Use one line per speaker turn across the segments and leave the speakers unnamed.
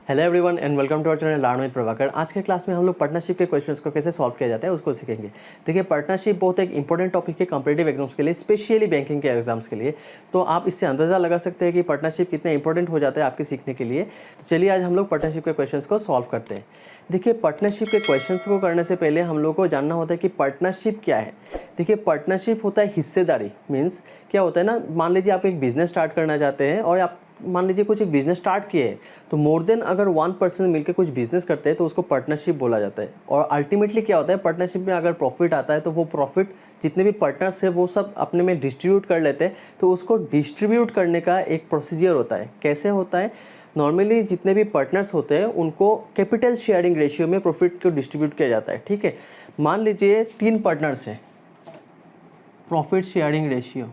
Hello everyone and welcome to our channel learn with Prabhakar. आज के class में हम लोग पार्टनरशिप के क्वेश्चंस को कैसे सॉल्व किया जाता है उसको सीखेंगे। देखिए, पार्टनरशिप बहुत एक इंपॉर्टेंट टॉपिक है कॉम्पिटिटिव एग्जाम्स के लिए, स्पेशली बैंकिंग के एग्जाम्स के लिए। तो आप इससे अंदाज़ा लगा सकते हैं कि पार्टनरशिप कितना इंपॉर्टेंट हो जाता है आपके सीखने के लिए। तो चलिए आज हम लोग पार्टनरशिप के क्वेश्चंस को सॉल्व करते हैं। देखिए, पार्टनरशिप के क्वेश्चंस को करने से पहले हम लोग को जानना होता है कि पार्टनरशिप क्या है। देखिए, पार्टनरशिप होता है हिस्सेदारी। मीन्स क्या होता है ना, मान लीजिए आप एक बिजनेस स्टार्ट करना चाहते हैं और आप मान लीजिए कुछ एक बिजनेस स्टार्ट किए हैं, तो मोर देन अगर 1 पर्सन मिलकर कुछ बिजनेस करते हैं तो उसको पार्टनरशिप बोला जाता है। और अल्टीमेटली क्या होता है, पार्टनरशिप में अगर प्रॉफिट आता है तो वो प्रॉफिट जितने भी पार्टनर्स हैं वो सब अपने में डिस्ट्रीब्यूट कर लेते हैं। तो उसको डिस्ट्रीब्यूट करने का एक प्रोसीजर होता है। कैसे होता है, नॉर्मली जितने भी पार्टनर्स होते हैं उनको कैपिटल शेयरिंग रेशियो में प्रॉफिट को डिस्ट्रीब्यूट किया जाता है। ठीक है, मान लीजिए 3 पार्टनर्स हैं, profit sharing ratio.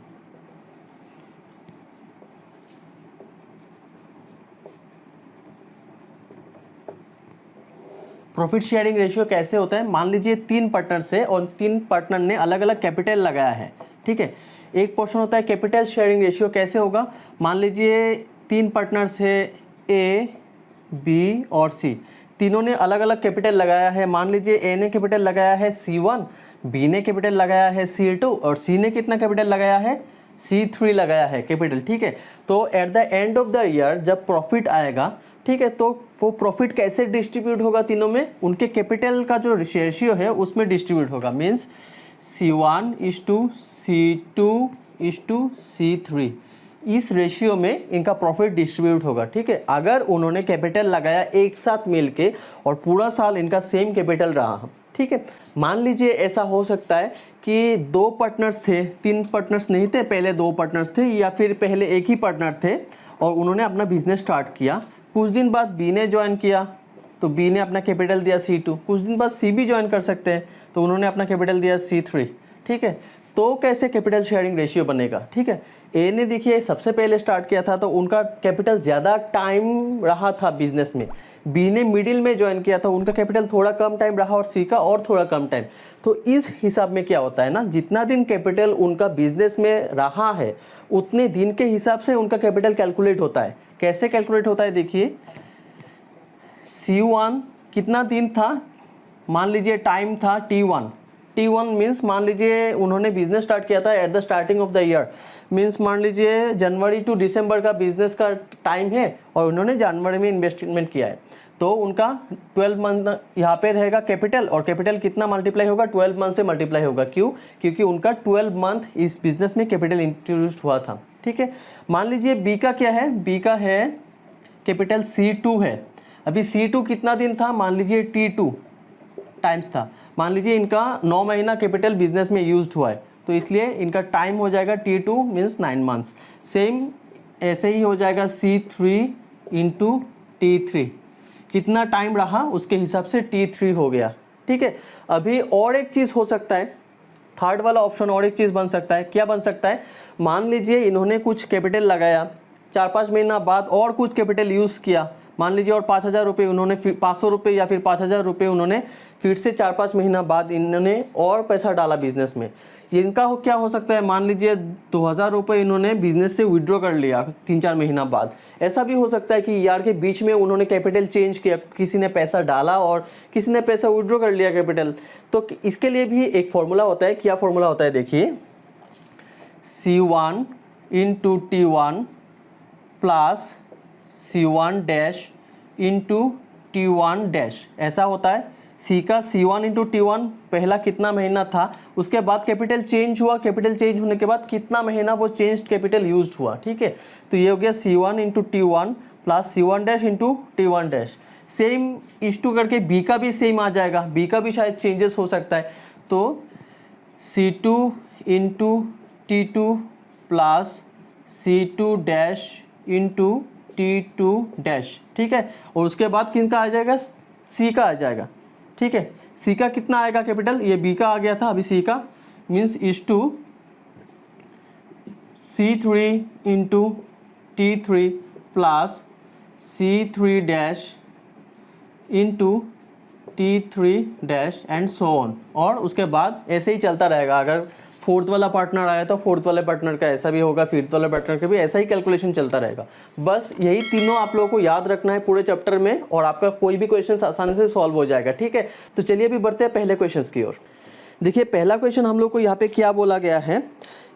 Profit sharing ratio कैसे होता है, मान लीजिए 3 पार्टनर्स है और 3 पार्टनर ने अलग अलग कैपिटल लगाया है। ठीक है, एक पोर्शन होता है कैपिटल शेयरिंग रेशियो। कैसे होगा, मान लीजिए 3 पार्टनर्स है ए, बी और सी। तीनों ने अलग अलग कैपिटल लगाया है। मान लीजिए ए ने कैपिटल लगाया है C1, बी ने कैपिटल लगाया है C2 और सी ने कितना कैपिटल लगाया है, C3 लगाया है कैपिटल। ठीक है, तो eight the end of the year जब प्रॉफिट आएगा, ठीक है, तो वो प्रॉफिट कैसे डिस्ट्रीब्यूट होगा, तीनों में उनके कैपिटल का जो रेशियो है उसमें डिस्ट्रीब्यूट होगा। मीन्स C1:C2:C3, इस रेशियो में इनका प्रॉफिट डिस्ट्रीब्यूट होगा। ठीक है, अगर उन्होंने कैपिटल लगाया एक साथ मिलके और पूरा साल इनका सेम कैपिटल रहा। ठीक है, मान लीजिए ऐसा हो सकता है कि 2 पार्टनर्स थे, 3 पार्टनर्स नहीं थे, पहले 2 पार्टनर्स थे, या फिर पहले एक ही पार्टनर थे और उन्होंने अपना बिजनेस स्टार्ट किया। कुछ दिन बाद बी ने ज्वाइन किया तो बी ने अपना कैपिटल दिया C2। कुछ दिन बाद सी भी ज्वाइन कर सकते हैं तो उन्होंने अपना कैपिटल दिया C3। ठीक है, तो कैसे कैपिटल शेयरिंग रेशियो बनेगा। ठीक है, ए ने देखिए सबसे पहले स्टार्ट किया था तो उनका कैपिटल ज़्यादा टाइम रहा था बिजनेस में। बी ने मिडिल में ज्वाइन किया था, उनका कैपिटल थोड़ा कम टाइम रहा और सी का और थोड़ा कम टाइम। तो इस हिसाब में क्या होता है ना, जितना दिन कैपिटल उनका बिजनेस में रहा है उतने दिन के हिसाब से उनका कैपिटल कैलकुलेट होता है। कैसे कैलकुलेट होता है, देखिए C1 कितना दिन था, मान लीजिए टाइम था T1। T1 मीन्स मान लीजिए उन्होंने बिजनेस स्टार्ट किया था at the starting of the year. Means मान लीजिए जनवरी टू दिसंबर का बिजनेस का टाइम है और उन्होंने जनवरी में इन्वेस्टमेंट किया है, तो उनका 12 मंथ यहाँ पे रहेगा कैपिटल। और कैपिटल कितना मल्टीप्लाई होगा, 12 मंथ से मल्टीप्लाई होगा। क्यों, क्योंकि उनका 12 मंथ इस बिजनेस में कैपिटल इंट्रोड्यूस हुआ था। ठीक है, मान लीजिए बी का क्या है, बी का है कैपिटल C2 है। अभी C2 कितना दिन था, मान लीजिए T2 टाइम्स था। मान लीजिए इनका 9 महीना कैपिटल बिजनेस में यूज्ड हुआ है, तो इसलिए इनका टाइम हो जाएगा T2 मीन्स 9 मंथ्स। सेम ऐसे ही हो जाएगा C3:T3, कितना टाइम रहा उसके हिसाब से T3 हो गया। ठीक है, अभी और एक चीज़ हो सकता है, थर्ड वाला ऑप्शन और एक चीज़ बन सकता है। क्या बन सकता है, मान लीजिए इन्होंने कुछ कैपिटल लगाया, 4-5 महीना बाद और कुछ कैपिटल यूज़ किया, मान लीजिए और 5,000 रुपये उन्होंने, 500 रुपये या फिर 5,000 रुपये उन्होंने फिर से 4-5 महीना बाद इन्होंने और पैसा डाला बिजनेस में। इनका क्या हो सकता है, मान लीजिए 2,000 रुपये इन्होंने बिजनेस से विड्रॉ कर लिया 3-4 महीना बाद। ऐसा भी हो सकता है कि ईयर के बीच में उन्होंने कैपिटल चेंज किया, किसी ने पैसा डाला और किसी ने पैसा विड्रॉ कर लिया कैपिटल। तो इसके लिए भी एक फॉर्मूला होता है। क्या फॉर्मूला होता है, देखिए C1:T1 प्लस C1:T1 ऐसा होता है। सी का C1:T1 पहला कितना महीना था, उसके बाद कैपिटल चेंज हुआ, कैपिटल चेंज होने के बाद कितना महीना वो चेंज्ड कैपिटल यूज्ड हुआ। ठीक है, तो ये हो गया C1:T1 प्लस C1:T1। सेम इस टू करके बी का भी सेम आ जाएगा, बी का भी शायद चेंजेस हो सकता है। तो C2:T2 प्लस C2:T2। ठीक है, और उसके बाद किनका आ जाएगा, सी का आ जाएगा। ठीक है, सी का कितना आएगा कैपिटल, ये बी का आ गया था, अभी सी का means is two C3:T3 plus C3:T3 and so on. और उसके बाद ऐसे ही चलता रहेगा। अगर फोर्थ वाला पार्टनर आया तो फोर्थ वाले पार्टनर का ऐसा भी होगा, फिफ्थ वाले पार्टनर का भी ऐसा ही कैलकुलेशन चलता रहेगा। बस यही तीनों आप लोगों को याद रखना है पूरे चैप्टर में और आपका कोई भी क्वेश्चन आसानी से सॉल्व हो जाएगा। ठीक है, तो चलिए अभी बढ़ते हैं पहले क्वेश्चन की ओर। देखिए पहला क्वेश्चन हम लोग को यहाँ पे क्या बोला गया है,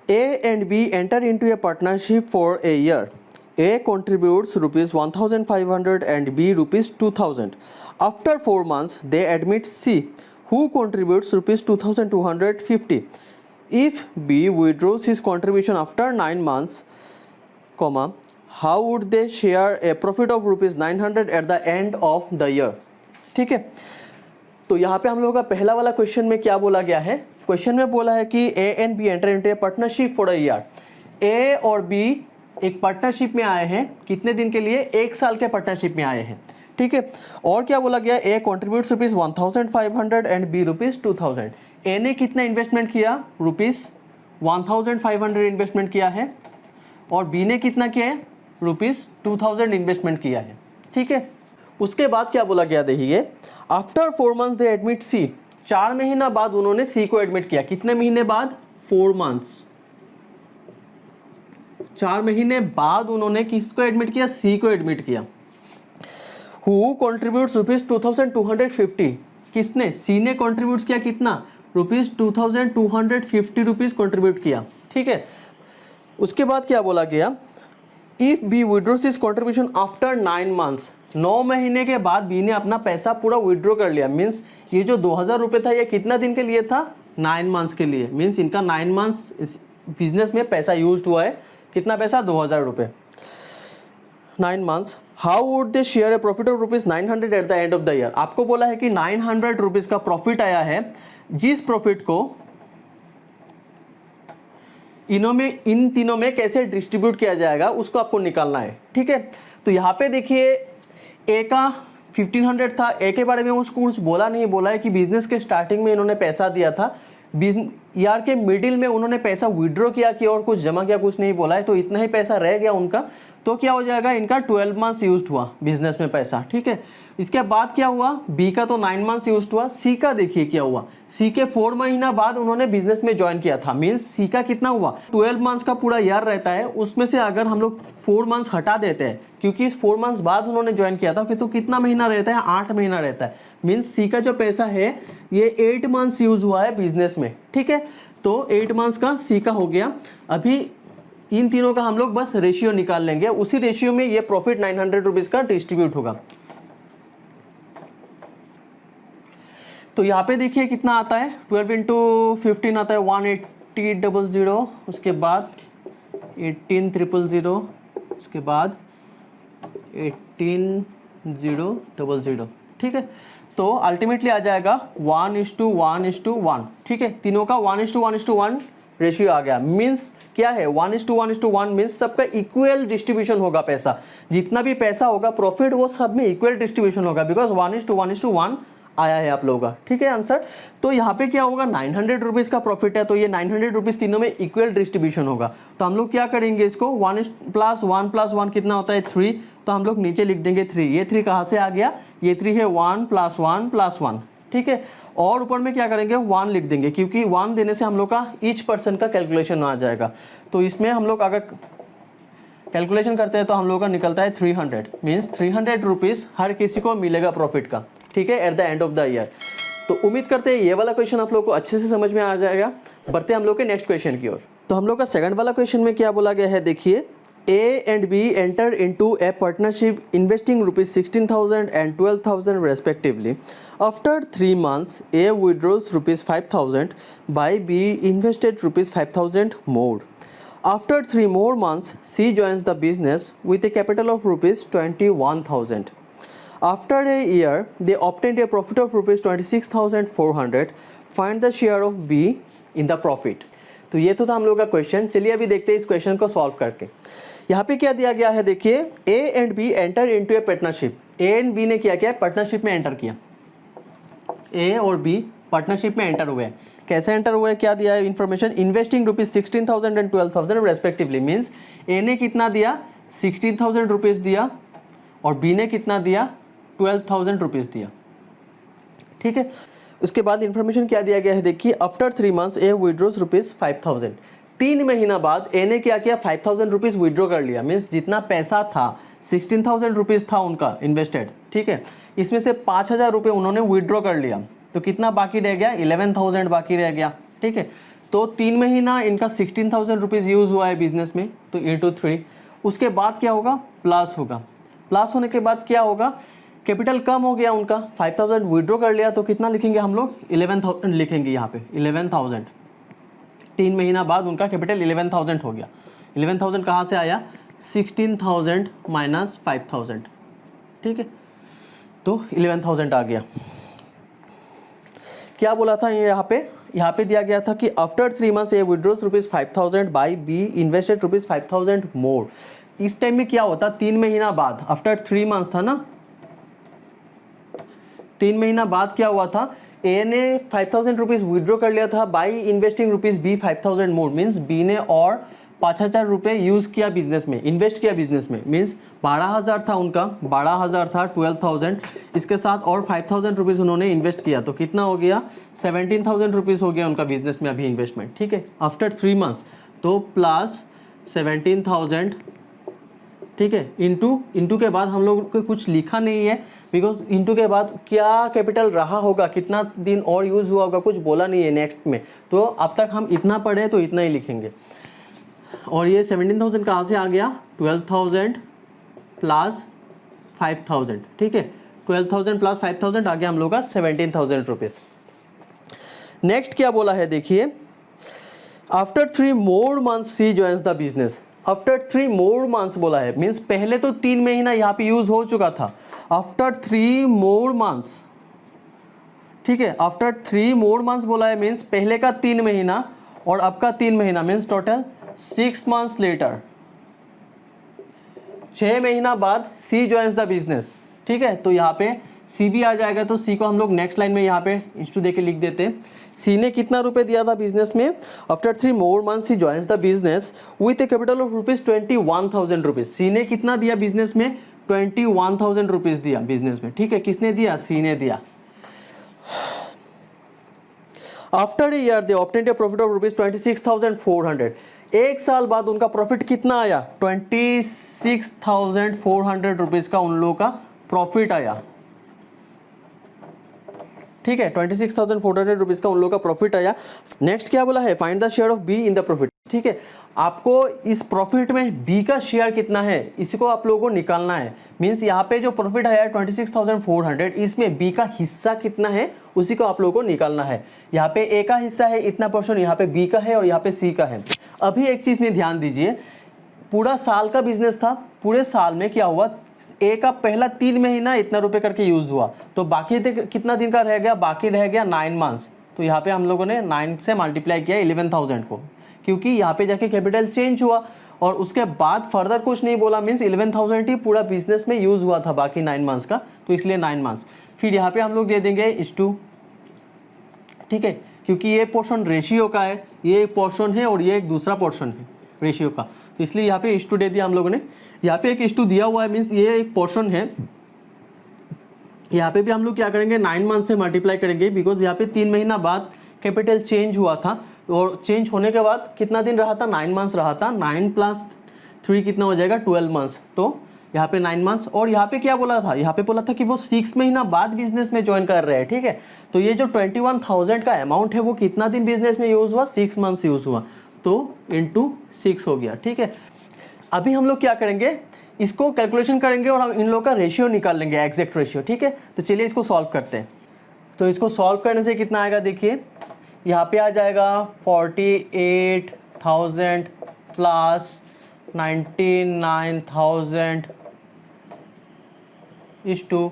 A and B enter into a partnership for a year. A contributes rupees 1,500 and B rupees 2,000. After 4 months, they admit C, who contributes rupees 2,250. If B withdraws his contribution after 9 months, comma, how would they share a profit of rupees 900 at the end of the year? ठीक है, तो यहाँ पे हम लोगों का पहला वाला क्वेश्चन में क्या बोला गया है, क्वेश्चन में बोला है कि A and B enter into a partnership for a year. A और बी एक पार्टनरशिप में आए हैं, कितने दिन के लिए, 1 साल के पार्टनरशिप में आए हैं। ठीक है, और क्या बोला गया, A contributes rupees 1,500 and B rupees 2,000। A ने कितना इन्वेस्टमेंट किया, रुपीज़ 1,500 इन्वेस्टमेंट किया है और बी ने कितना किया है, रुपीज़ 2,000 इन्वेस्टमेंट किया है। ठीक है, उसके बाद क्या बोला गया, देखिए आफ्टर 4 मंथ्स दे एडमिट सी, 4 महीना बाद उन्होंने सी को एडमिट किया। कितने महीने बाद, 4 मंथ्स, 4 महीने बाद उन्होंने किसको एडमिट किया, सी को एडमिट किया। हु कॉन्ट्रीब्यूट्स रुपीज 2,250, किसने, सी ने कॉन्ट्रीब्यूट किया कितना, रुपीज 2,250 रुपीज कॉन्ट्रीब्यूट किया। ठीक है, उसके बाद क्या बोला गया, if B withdraws his contribution after 9 months, 9 महीने के बाद बी ने अपना पैसा पूरा विड्रॉ कर लिया। मीन्स ये जो 2,000 रुपये था ये कितना दिन के लिए था, 9 मंथ्स के लिए। मीन्स इनका 9 मंथ्स इस बिजनेस में पैसा यूज हुआ है, कितना पैसा, 2,000 रुपये, 9 months. How would they share A profit of rupees 900 eight the end of the year. आपको बोला है कि 900 रुपीज़ का प्रॉफिट आया है, जिस प्रॉफिट को इन तीनों में कैसे डिस्ट्रीब्यूट किया जाएगा उसको आपको निकालना है। ठीक है, तो यहाँ पे देखिए ए का 1,500 था, ए के बारे में उसको कुछ बोला नहीं, बोला है कि बिजनेस के स्टार्टिंग में इन्होंने पैसा दिया था, ईयर के मिडिल में उन्होंने पैसा विड्रॉ किया कि और कुछ जमा किया, कुछ नहीं बोला है, तो इतना ही पैसा रह गया उनका। तो क्या हो जाएगा, इनका 12 मंथ्स यूज हुआ बिजनेस में पैसा। ठीक है, इसके बाद क्या हुआ, बी का तो 9 मंथ्स यूज हुआ, सी का देखिए क्या हुआ, सी के 4 महीना बाद उन्होंने बिजनेस में ज्वाइन किया था। मीन्स सी का कितना हुआ, 12 मंथ्स का पूरा ईयर रहता है, उसमें से अगर हम लोग 4 मंथ्स हटा देते हैं, क्योंकि 4 मंथ्स बाद उन्होंने ज्वाइन किया था, तो कितना महीना रहता है, 8 महीना रहता है। मीन्स सी का जो पैसा है ये 8 मंथ्स यूज हुआ है बिजनेस में। ठीक है, तो 8 मंथ्स का सी का हो गया। अभी इन तीनों का हम लोग बस रेशियो निकाल लेंगे, उसी रेशियो में ये प्रॉफिट 900 रुपीज का डिस्ट्रीब्यूट होगा। तो यहाँ पे देखिए कितना आता है, 12 इंटू 15 आता है 180,000, उसके बाद 18,000, उसके बाद 18,000। ठीक है, तो अल्टीमेटली आ जाएगा 1:1:1। ठीक है, तीनों का 1:1:1 रेशियो आ गया। मीन्स क्या है, 1:1:1 मीन्स सबका इक्वल डिस्ट्रीब्यूशन होगा पैसा, जितना भी पैसा होगा प्रॉफिट वो सब में इक्वल डिस्ट्रीब्यूशन होगा, बिकॉज 1:1:1 आया है आप लोगों का। ठीक है आंसर। तो यहाँ पे क्या होगा, 900 रुपीज़ का प्रॉफिट है, तो ये 900 रुपीज़ तीनों में इक्वल डिस्ट्रीब्यूशन होगा। तो हम लोग क्या करेंगे, इसको 1 + 1 कितना होता है, 3, तो हम लोग नीचे लिख देंगे 3। ये 3 कहाँ से आ गया, ये 3 है 1 + 1 + 1। ठीक है, और ऊपर में क्या करेंगे, 1 लिख देंगे, क्योंकि 1 देने से हम लोग का ईच पर्सन का कैलकुलेशन आ जाएगा। तो इसमें हम लोग अगर कैलकुलेशन करते हैं तो हम लोग का निकलता है 300। मीन्स 300 रुपीज़ हर किसी को मिलेगा प्रॉफिट का। ठीक है, at the end of the year. तो उम्मीद करते हैं ये वाला क्वेश्चन आप लोग को अच्छे से समझ में आ जाएगा। बढ़ते हैं हम लोग के नेक्स्ट क्वेश्चन की ओर। तो हम लोग का सेकंड वाला क्वेश्चन में क्या बोला गया है, देखिए A and B enter into a partnership investing rupees 16,000 and 12,000 respectively. After 3 months, A withdraws rupees 5,000 by B invested rupees 5,000 more. After 3 more months, C joins the business with a capital of rupees 21,000. After a year, they obtained a profit of rupees 26,400. Find the share of B in the profit. तो ये तो था हम लोग का question. चलिए अभी देखते हैं इस क्वेश्चन को सॉल्व करके। यहाँ पे क्या दिया गया है, देखिए A and B enter into a partnership. A and B ने क्या किया, पार्टनरशिप में एंटर किया। A और B पार्टनरशिप में एंटर हुए। कैसे एंटर हुए, क्या दिया है information, investing rupees 16,000 and 12,000 respectively. Means A ने कितना दिया, 16,000 रुपीज़ दिया और B ने कितना दिया, 12,000 रुपीज़ दिया। ठीक है, उसके बाद इन्फॉर्मेशन क्या दिया गया है देखिए, आफ्टर 3 मंथ्स ए विड्रोज ₹5,000। 3 महीना बाद ए ने क्या किया, 5,000 रुपीज़ विड्रॉ कर लिया। मीन्स जितना पैसा था 16,000 रुपीज़ था उनका इन्वेस्टेड, ठीक है, इसमें से 5,000 रुपये उन्होंने विड्रॉ कर लिया, तो कितना बाकी रह गया, 11,000 बाकी रह गया, ठीक है। तो 3 महीना इनका 16,000 रुपीज़ यूज़ हुआ है बिजनेस में, तो इंटू 3। उसके बाद क्या होगा, प्लस होगा। प्लस होने के बाद क्या होगा, कैपिटल कम हो गया उनका, 5,000 विड्रॉ कर लिया, तो कितना लिखेंगे हम लोग, 11,000 लिखेंगे यहाँ पे, 11,000। 3 महीना बाद उनका कैपिटल 11,000 हो गया। 11,000 कहाँ से आया, 16,000 माइनस 5,000, ठीक है, तो 11,000 आ गया। क्या बोला था यहाँ पे दिया गया था कि after 3 months A withdraws ₹5,000 by B invested ₹5,000 more. इस टाइम में क्या होता, 3 महीना बाद, आफ्टर 3 मंथ्स था ना, 3 महीना बाद क्या हुआ था, ए ने 5,000 रुपीज़ विड्रॉ कर लिया था by investing B 5,000 more. Means B ने और 5,000 रुपये यूज़ किया बिजनेस में, इन्वेस्ट किया बिजनेस में। मीन्स 12,000 था उनका, 12,000 था, 12,000, इसके साथ और 5,000 रुपीज़ उन्होंने इन्वेस्ट किया, तो कितना हो गया, 17,000 रुपीज़ हो गया उनका बिजनेस में अभी इन्वेस्टमेंट, ठीक है, आफ्टर 3 मंथ्स। तो प्लस 17,000, ठीक है, इंटू के बाद हम लोग को कुछ लिखा नहीं है, बिकॉज इंटू के बाद क्या कैपिटल रहा होगा, कितना दिन और यूज़ हुआ होगा, कुछ बोला नहीं है नेक्स्ट में, तो अब तक हम इतना पढ़े तो इतना ही लिखेंगे। और ये 17,000 कहाँ से आ गया, 12,000 प्लस 5,000, ठीक है, 12,000 प्लस 5,000 आ गया हम लोग का 17,000 रुपीज़। नेक्स्ट क्या बोला है देखिए, after 3 more months C joins the business. After 3 more months बोला है, मीन्स पहले तो 3 महीना यहाँ पे यूज हो चुका था, आफ्टर 3 मोर मंथ्स, ठीक है, आफ्टर 3 मोर मंथ्स बोला है, मीन्स पहले का 3 महीना और अब का 3 महीना, मीन्स टोटल 6 मंथ्स लेटर, 6 महीना बाद सी जॉइन्स द बिजनेस, ठीक है। तो यहाँ पे सी भी आ जाएगा, तो सी को हम लोग नेक्स्ट लाइन में यहाँ पे इंस्टू दे के लिख देते हैं। सी ने कितना रुपए दिया था बिजनेस में, after 3 more months C joins the business with a capital of ₹21,000 rupees. C ने कितना दिया बिजनेस में, 21,000 रुपीज़ दिया बिजनेस में, ठीक है, किसने दिया, सी ने दिया। After a year they obtained A profit of ₹26,400। एक साल बाद उनका प्रॉफिट कितना आया, 26,400 रुपीज़ का उन लोगों का प्रॉफिट आया, ठीक है, 26,400 रुपीज़ का उन लोगों का प्रॉफिट आया। नेक्स्ट क्या बोला है, find the share of be in the profit, ठीक है, आपको इस प्रॉफिट में बी का शेयर कितना है इसी को आप लोगों को निकालना है। मीन्स यहाँ पे जो प्रॉफिट आया 26,400, इसमें बी का हिस्सा कितना है उसी को आप लोगों को निकालना है। यहाँ पे ए का हिस्सा है इतना पोर्शन, यहाँ पे बी का है और यहाँ पे सी का है। अभी एक चीज़ में ध्यान दीजिए, पूरा साल का बिजनेस था, पूरे साल में क्या हुआ, ए का पहला 3 महीना इतना रुपए करके यूज हुआ, तो बाकी कितना दिन का रह गया, बाकी रह गया 9 मंथ्स। तो यहाँ पे हम लोगों ने 9 से मल्टीप्लाई किया 11,000 को, क्योंकि यहाँ पे जाके कैपिटल चेंज हुआ और उसके बाद फर्दर कुछ नहीं बोला, मीन्स 11,000 ही पूरा बिजनेस में यूज हुआ था बाकी 9 मंथ्स का, तो इसलिए 9 मंथ्स। फिर यहाँ पे हम लोग दे देंगे इस2, ठीक है, क्योंकि ये पोर्शन रेशियो का है, ये एक पोर्शन है और ये एक दूसरा पोर्शन है रेशियो का, तो इसलिए यहाँ पे इस2 दे दिया हम लोगों ने। यहाँ पे एक इस2 दिया हुआ है, मीन्स ये एक पोर्शन है। यहाँ पे भी हम लोग क्या करेंगे, 9 मंथ से मल्टीप्लाई करेंगे, बिकॉज यहाँ पे 3 महीना बाद कैपिटल चेंज हुआ था और चेंज होने के बाद कितना दिन रहा था, 9 मंथ्स रहा था। 9 + 3 कितना हो जाएगा, 12 मंथ्स। तो यहाँ पे 9 मंथ्स, और यहाँ पे क्या बोला था, यहाँ पे बोला था कि वो 6 महीना बाद बिजनेस में ज्वाइन कर रहे हैं, ठीक है। तो ये जो 21,000 का अमाउंट है वो कितना दिन बिजनेस में यूज़ हुआ, 6 मंथ्स यूज़ हुआ, तो इंटू 6 हो गया, ठीक है। अभी हम लोग क्या करेंगे, इसको कैलकुलेशन करेंगे और हम इन लोगों का रेशियो निकाल लेंगे, एग्जैक्ट रेशियो, ठीक है। तो चलिए इसको सॉल्व करते हैं। तो इसको सॉल्व करने से कितना आएगा देखिए, यहाँ पे आ जाएगा 48,000 प्लस 99,000 इस टू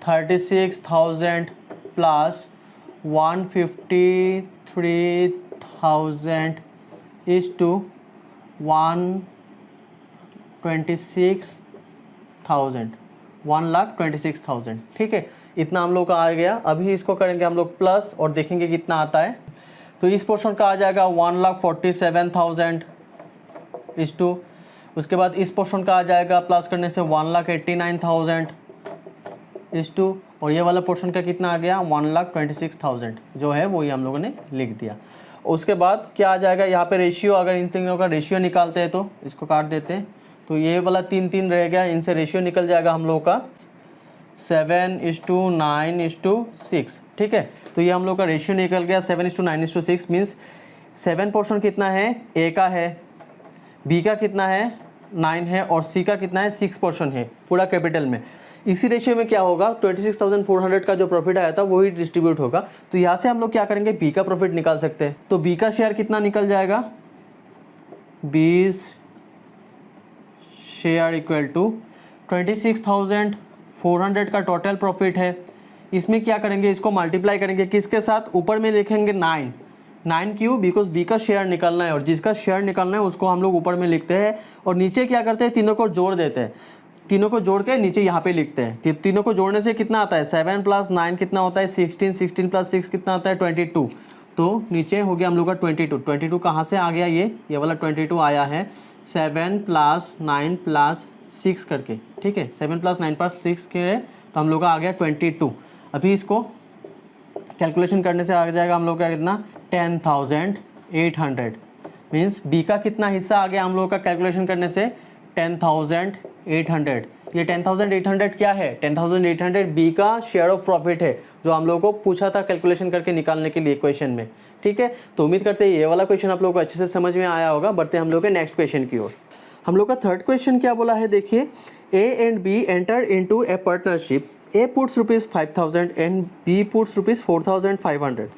36,000 प्लस 153,000 इस टू 126,000, 1,26,000, ठीक है। इतना हम लोग का आ गया। अभी इसको करेंगे हम लोग प्लस और देखेंगे कितना आता है। तो इस पोर्शन का आ जाएगा 1,47,000 इस टू, उसके बाद इस पोर्शन का आ जाएगा प्लस करने से 1,89,000 इस टू, और ये वाला पोर्शन का कितना आ गया 1,26,000 जो है वही हम लोगों ने लिख दिया। उसके बाद क्या आ जाएगा यहाँ पे रेशियो, अगर इन तीनों का रेशियो निकालते हैं तो इसको काट देते हैं, तो ये वाला 3 रह गया, इनसे रेशियो निकल जाएगा हम लोग का 7:9:6। ठीक है, तो ये हम लोग का रेशियो निकल गया 7:9:6 मीन्स 7 पोर्शन कितना है, ए का है, बी का कितना है 9 है और सी का कितना है 6 पोर्शन है पूरा कैपिटल में। इसी रेशियो में क्या होगा 26,400 का जो प्रॉफिट आया था वही डिस्ट्रीब्यूट होगा। तो यहाँ से हम लोग क्या करेंगे बी का प्रॉफिट निकाल सकते हैं। तो बी का शेयर कितना निकल जाएगा 20 शेयर इक्वल टू 26,400 का टोटल प्रॉफिट है। इसमें क्या करेंगे, इसको मल्टीप्लाई करेंगे किसके साथ, ऊपर में लिखेंगे 9 क्यों, बिकॉज बी का शेयर निकालना है और जिसका शेयर निकालना है उसको हम लोग ऊपर में लिखते हैं और नीचे क्या करते हैं तीनों को जोड़ देते हैं, तीनों को जोड़ के नीचे यहाँ पे लिखते हैं। तीनों को जोड़ने से कितना आता है 7 + 9 कितना होता है 16, 16 + 6 कितना आता है 22। तो नीचे हो गया हम लोग का 22 कहाँ से आ गया, ये वाला 22 आया है 7 + 9 + 6 करके। ठीक है, 7 + 9 + 6 के तो हम लोग का आ गया 22। अभी इसको कैलकुलेशन करने से आ जाएगा हम लोग का कितना 10,800 मीन्स बी का कितना हिस्सा आ गया हम लोग का कैलकुलेशन करने से 10,800। ये 10,800 क्या है, 10,800 बी का शेयर ऑफ प्रॉफिट है जो हम लोगों को पूछा था कैलकुलेशन करके निकालने के लिए क्वेश्चन में। ठीक है, तो उम्मीद करते हैं ये वाला क्वेश्चन आप लोगों को अच्छे से समझ में आया होगा। बढ़ते हैं हम लोग के नेक्स्ट क्वेश्चन की ओर। हम लोग का थर्ड क्वेश्चन क्या बोला है, देखिए A and B enter into a partnership. A puts ₹5,000 and B puts ₹4,500.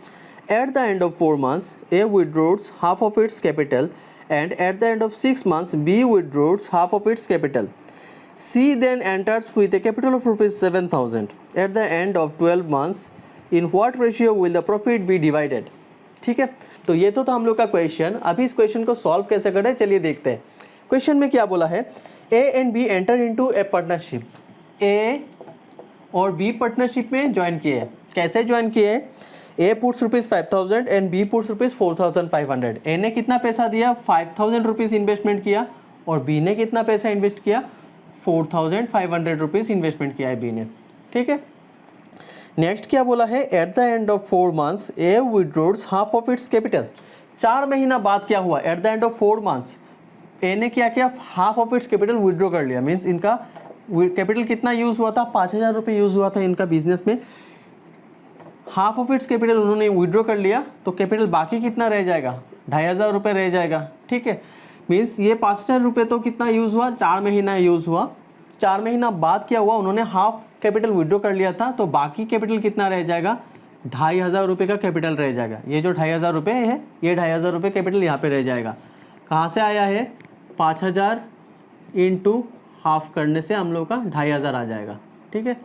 At the end of 4 months, A withdraws half of its capital and at the end of 6 months, B withdraws half of its capital. C then enters with a capital of ₹7,000. At the end of 12 months, in what ratio will the profit be divided? ठीक है, तो ये तो था हम लोग का question. अभी इस क्वेश्चन को सॉल्व कैसे करें चलिए देखते हैं। क्वेश्चन में क्या बोला है, A and B enter into a partnership. A और बी पार्टनरशिप में ज्वाइन किए हैं। कैसे ज्वाइन किए हैं, ए पुट्स ₹5,000 एंड बी पुट्स ₹4,500। ए ने कितना पैसा दिया 5,000 रुपीज़ इन्वेस्टमेंट किया और बी ने कितना पैसा इन्वेस्ट किया 4,500 रुपीज़ इन्वेस्टमेंट किया है बी ने। ठीक है, नेक्स्ट क्या बोला है, at the end of 4 months A withdraws half of its capital. 4 महीना बाद क्या हुआ, at the end of 4 months A ने क्या किया half of its capital withdraw कर लिया। मीन्स इनका कैपिटल कितना यूज़ हुआ था 5,000 रुपये यूज़ हुआ था इनका बिजनेस में, हाफ ऑफ इट्स कैपिटल उन्होंने विड्रॉ कर लिया तो कैपिटल बाकी कितना रह जाएगा 2,500 रुपये रह जाएगा। ठीक है, मीन्स ये 5,000 रुपये तो कितना यूज़ हुआ 4 महीना यूज़ हुआ। 4 महीना बाद क्या हुआ, उन्होंने हाफ कैपिटल विड्रॉ कर लिया था तो बाकी कैपिटल कितना रह जाएगा 2,500 रुपये का कैपिटल रह जाएगा। ये जो 2,500 रुपये है ये 2,500 रुपये कैपिटल यहाँ पे रह जाएगा। कहाँ से आया है 5,000 इंटू हाफ करने से हम लोग का 2,500 आ जाएगा। ठीक है,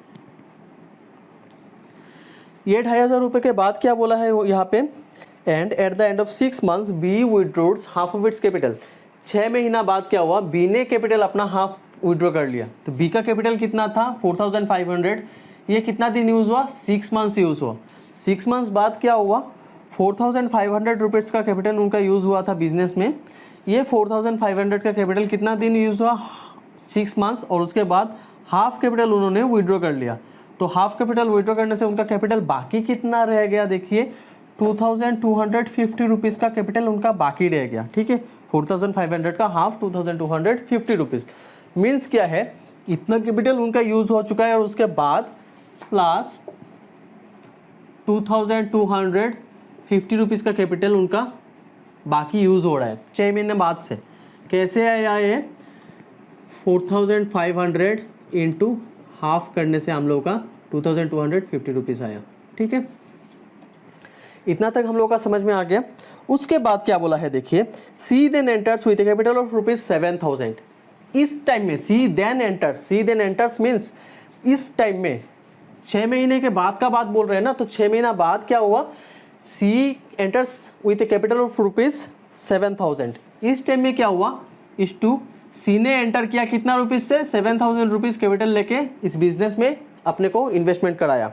ये 2,500 रुपये के बाद क्या बोला है यहाँ पे, and at the end of 6 months B withdraws half of its capital. 6 महीना बाद क्या हुआ, बी ने कैपिटल अपना हाफ विड्रॉ कर लिया तो बी का कैपिटल कितना था 4,500। ये कितना दिन यूज़ हुआ 6 मंथ्स यूज़ हुआ। 6 मंथ्स बाद क्या हुआ 4,500 रुपीज़ का कैपिटल उनका यूज़ हुआ था बिजनेस में। ये 4,500 का कैपिटल कितना दिन यूज़ हुआ 6 मंथ्स और उसके बाद हाफ कैपिटल उन्होंने विड्रॉ कर लिया तो हाफ कैपिटल विड्रॉ करने से उनका कैपिटल बाकी कितना रह गया, देखिए 2,250 रुपीज़ का कैपिटल उनका बाकी रह गया। ठीक है, 4,500 का हाफ 2,250 रुपीज़ मीन्स क्या है इतना कैपिटल उनका यूज़ हो चुका है और उसके बाद प्लस 2,250 रुपीज़ का कैपिटल उनका बाकी यूज़ हो रहा है 6 महीने बाद से। कैसे आया ये 4,500 इंटू हाफ करने से हम लोग का 2,250 रुपीज़ आया। ठीक है, इतना तक हम लोग का समझ में आ गया। उसके बाद क्या बोला है देखिए, C then enters with a capital of ₹7,000। इस टाइम में सी देन एंटर्स मीन्स इस टाइम में 6 महीने के बाद का बात बोल रहे हैं ना, तो 6 महीना बाद क्या हुआ C enters with a capital of ₹7,000। इस टाइम में क्या हुआ इस टू सी ने एंटर किया कितना रुपीज़ से 7,000 रुपीज़ कैपिटल लेके इस बिजनेस में अपने को इन्वेस्टमेंट कराया।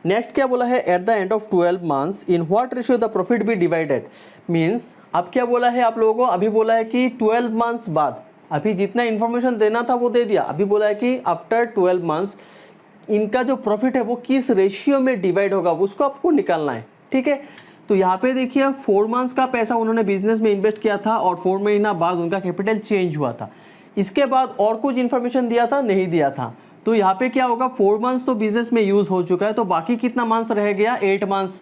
नेक्स्ट क्या बोला है, at the end of 12 months in what ratio the profit be divided. Means अब क्या बोला है आप लोगों को, अभी बोला है कि 12 मंथ्स बाद, अभी जितना इन्फॉर्मेशन देना था वो दे दिया। अभी बोला है कि आफ्टर 12 मंथ्स इनका जो प्रॉफिट है वो किस रेशियो में डिवाइड होगा उसको आपको निकालना है, ठीक है। तो यहाँ पे देखिए 4 मंथ्स का पैसा उन्होंने बिजनेस में इन्वेस्ट किया था और 4 महीना बाद उनका कैपिटल चेंज हुआ था। इसके बाद और कुछ इन्फॉर्मेशन दिया था, नहीं दिया था। तो यहाँ पे क्या होगा, 4 मंथ्स तो बिजनेस में यूज़ हो चुका है, तो बाकी कितना मंथ्स रह गया, 8 मंथ्स,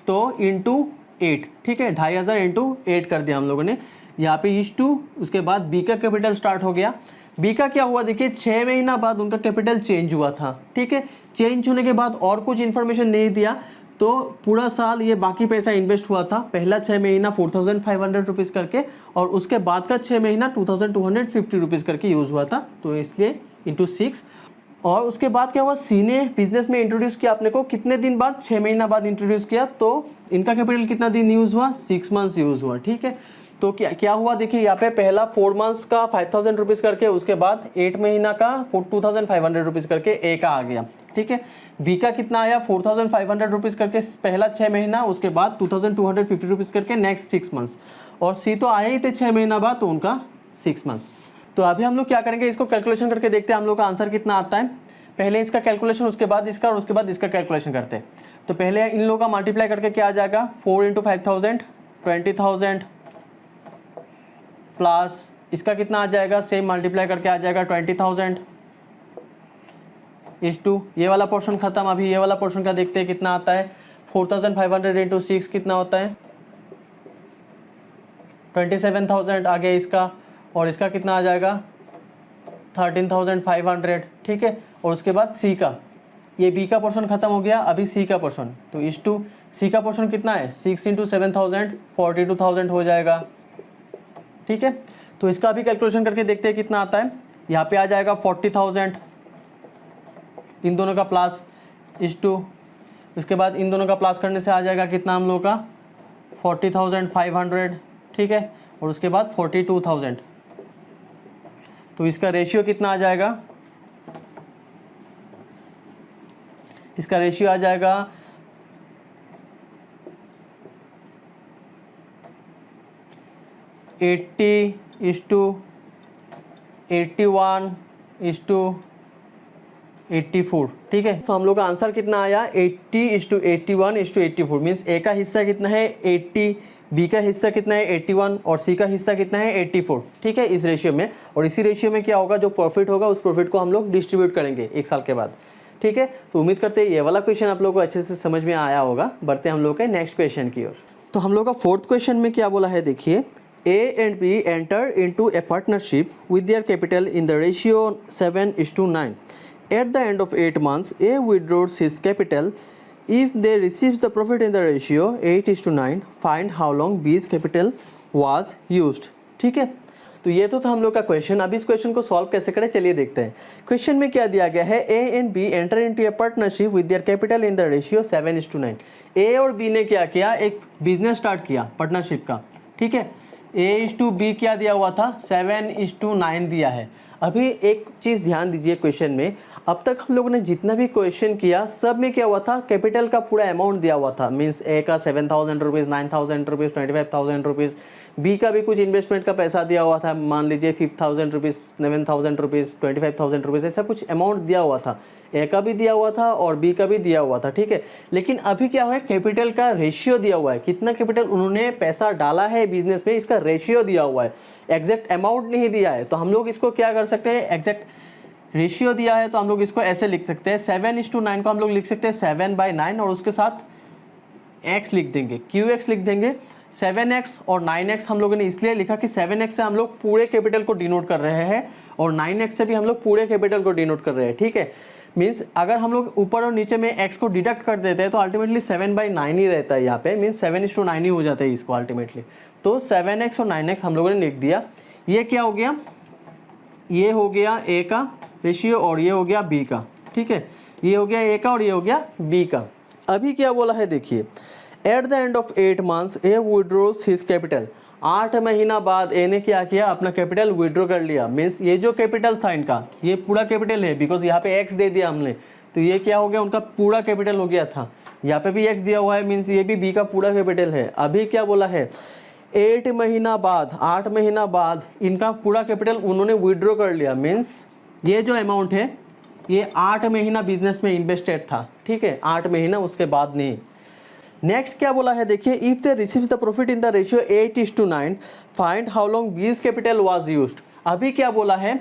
तो इंटू 8, ठीक है, 2500 इंटू 8 कर दिया हम लोगों ने। यहाँ पे इस टू, उसके बाद बी का कैपिटल स्टार्ट हो गया। बी का क्या हुआ देखिए, 6 महीना बाद उनका कैपिटल चेंज हुआ था, ठीक है। चेंज होने के बाद और कुछ इन्फॉर्मेशन नहीं दिया, तो पूरा साल ये बाकी पैसा इन्वेस्ट हुआ था। पहला 6 महीना 4500 रुपीज़ करके और उसके बाद का 6 महीना 2250 रुपीज़ करके यूज़ हुआ था, तो इसलिए इंटू 6। और उसके बाद क्या हुआ, सी ने बिजनेस में इंट्रोड्यूस किया अपने को कितने दिन बाद, 6 महीना बाद इंट्रोड्यूस किया, तो इनका कैपिटल कितना दिन यूज़ हुआ, 6 मंथ्स यूज़ हुआ, ठीक है। तो क्या हुआ देखिए, यहाँ पे पहला 4 मंथ्स का 5000 रुपीज़ करके, उसके बाद 8 महीना का 2500 रुपीज़ करके ए का आ गया, ठीक है। बी का कितना आया, 4500 रुपीज़ करके पहला 6 महीना, उसके बाद 2250 रुपीज़ करके नेक्स्ट 6 मंथ्स, और सी तो आए ही थे 6 महीना बाद, तो उनका 6 मंथ्स। तो अभी हम लोग क्या करेंगे, इसको कैलकुलेशन करके देखते हैं हम लोग का आंसर कितना आता है। पहले इसका कैलकुलेशन, उसके बाद इसका, और उसके बाद इसका कैलकुलेशन करते हैं। तो पहले इन लोगों का मल्टीप्लाई करके क्या आ जाएगा, 4 × 5000 20,000 प्लस इसका कितना आ जाएगा, सेम मल्टीप्लाई करके आ जाएगा 20,000 इस टू, ये वाला पोर्शन खत्म। अभी ये वाला पोर्शन का देखते हैं कितना आता है, 4500 इंटू 6 कितना होता है, 27,000 आ गया इसका, और इसका कितना आ जाएगा 13,500, ठीक है। और उसके बाद सी का, ये बी का पोर्शन खत्म हो गया, अभी सी का पोर्शन, तो इस टू सी का पोर्शन कितना है, 6 × 7,000 42,000 हो जाएगा, ठीक है। तो इसका अभी कैलकुलेशन करके देखते हैं कितना आता है। यहाँ पे आ जाएगा 40,000, इन दोनों का प्लस इस टू, उसके बाद इन दोनों का प्लस करने से आ जाएगा कितना हम लोग का 40,500, ठीक है। और उसके बाद 42,000, तो इसका रेशियो कितना आ जाएगा, इसका रेशियो आ जाएगा 80:81:84, ठीक है। तो हम लोग का आंसर कितना आया, 80:81:84, मीन्स ए का हिस्सा कितना है 80, बी का हिस्सा कितना है 81 और सी का हिस्सा कितना है 84, ठीक है, इस रेशियो में। और इसी रेशियो में क्या होगा, जो प्रॉफिट होगा उस प्रॉफिट को हम लोग डिस्ट्रीब्यूट करेंगे 1 साल के बाद, ठीक है। तो उम्मीद करते हैं ये वाला क्वेश्चन आप लोगों को अच्छे से समझ में आया होगा। बढ़ते हैं हम लोग के नेक्स्ट क्वेश्चन की ओर। तो हम लोग का 4th क्वेश्चन में क्या बोला है देखिए, A and B enter into a partnership with their capital in the ratio 7:9. At the end of 8 months, A withdraws his capital. If they receives the profit in the ratio 8:9, find how long B's capital was used. ठीक है, तो ये तो था हम लोग का question. अब इस क्वेश्चन को सॉल्व कैसे करें चलिए देखते हैं। क्वेश्चन में क्या दिया गया है, A and B enter into a partnership with their capital in the ratio 7:9. A और B ने क्या किया, एक बिजनेस स्टार्ट किया पार्टनरशिप का, ठीक है। A/B क्या दिया हुआ था, 7:9 दिया है। अभी एक चीज़ ध्यान दीजिए क्वेश्चन में, अब तक हम लोगों ने जितना भी क्वेश्चन किया सब में क्या हुआ था, कैपिटल का पूरा अमाउंट दिया हुआ था। मीन्स ए का 7,000 रुपीज़, 9,000 रुपीज़, 25,000 रुपीज़। बी का भी कुछ इन्वेस्टमेंट का पैसा दिया हुआ था, मान लीजिए 5,000 रुपीज़, 7,000 रुपीज़, 25,000 रुपीज़, ऐसा कुछ अमाउंट दिया हुआ था। ए का भी दिया हुआ था और बी का भी दिया हुआ था, ठीक है। लेकिन अभी क्या हुआ है, कैपिटल का रेशियो दिया हुआ है, कितना कैपिटल उन्होंने पैसा डाला है बिजनेस में, इसका रेशियो दिया हुआ है, एग्जैक्ट अमाउंट नहीं दिया है। तो हम लोग इसको क्या कर सकते हैं, एग्जैक्ट रेशियो दिया है तो हम लोग इसको ऐसे लिख सकते हैं, 7:9 को हम लोग लिख सकते हैं 7/9 और उसके साथ x लिख देंगे, QX लिख देंगे। 7x और 9x हम लोगों ने इसलिए लिखा कि 7x से हम लोग पूरे कैपिटल को डिनोट कर रहे हैं और 9x से भी हम लोग पूरे कैपिटल को डिनोट कर रहे हैं, ठीक है। मीन्स अगर हम लोग ऊपर और नीचे में x को डिडक्ट कर देते हैं तो अल्टीमेटली 7/9 ही रहता है यहाँ पे, मीन्स 7:9 ही हो जाता है इसको अल्टीमेटली। तो 7x और 9x हम लोगों ने लिख दिया। ये क्या हो गया, ये हो गया A का रेशियो और ये हो गया B का, ठीक है। ये हो गया A का और ये हो गया B का। अभी क्या बोला है देखिए, eight the end of 8 months A withdraws his capital. 8 महीना बाद A ने क्या किया, अपना कैपिटल विड्रॉ कर लिया। मीन्स ये जो कैपिटल था इनका, ये पूरा कैपिटल है, बिकॉज यहाँ पे X दे दिया हमने, तो ये क्या हो गया, उनका पूरा कैपिटल हो गया था। यहाँ पे भी X दिया हुआ है, मीन्स ये भी B का पूरा कैपिटल है। अभी क्या बोला है, 8 महीना बाद, 8 महीना बाद इनका पूरा कैपिटल उन्होंने विड्रॉ कर लिया। मीन्स ये जो अमाउंट है ये 8 महीना बिजनेस में इन्वेस्टेड था, ठीक है, 8 महीना, उसके बाद नहीं। नेक्स्ट क्या बोला है देखिए, if they receives the profit in the ratio 8:9 find how long बीज कैपिटल वाज यूज्ड। अभी क्या बोला है,